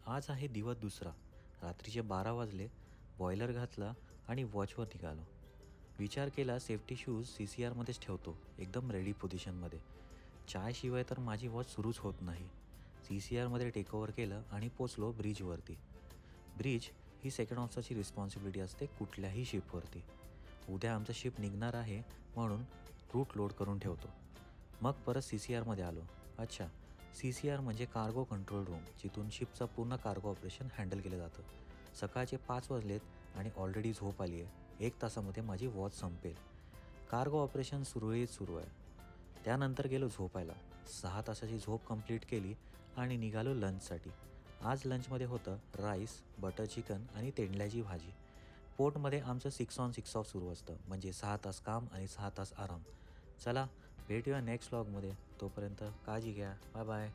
आज आहे दिवस दुसरा. रात्रीचे 12 वाजले. बॉयलर घातला आणि वॉचवर निघालो. विचार केला सेफ्टी शूज CCRमध्येच ठेवतो, एकदम रेडी पोझिशनमध्ये. चायशिवाय तर माझी वॉच सुरूच होत नाही. CCRमध्ये टेकओव्हर केलं आणि पोचलो ब्रिजवरती. ब्रिज ही सेकंड ऑफिसरची रिस्पॉन्सिबिलिटी असते कुठल्याही शिपवरती. उद्या आमचं शिप निघणार आहे म्हणून रूट लोड करून ठेवतो. मग परत CCRमध्ये आलो. अच्छा, CCR म्हणजे कार्गो कंट्रोल रूम, जिथून शिपचं पूर्ण कार्गो ऑपरेशन हँडल केलं जातं. सकाळचे 5 वाजलेत आणि ऑलरेडी झोप आली आहे. 1 तासामध्ये माझी वॉच संपेल. कार्गो ऑपरेशन सुरळीत सुरू आहे. त्यानंतर गेलो झोपायला. 6 तासाची झोप कंप्लीट केली आणि निघालो लंचसाठी. आज लंचमध्ये होतं राईस, बटर चिकन आणि तेंडल्याची भाजी. पोर्टमध्ये आमचं 6 ऑन 6 ऑफ सुरू असतं, म्हणजे 6 तास काम आणि 6 तास आराम. चला भेटूया नेक्स्ट व्लॉगमध्ये. तोपर्यंत काळजी घ्या. Bye bye.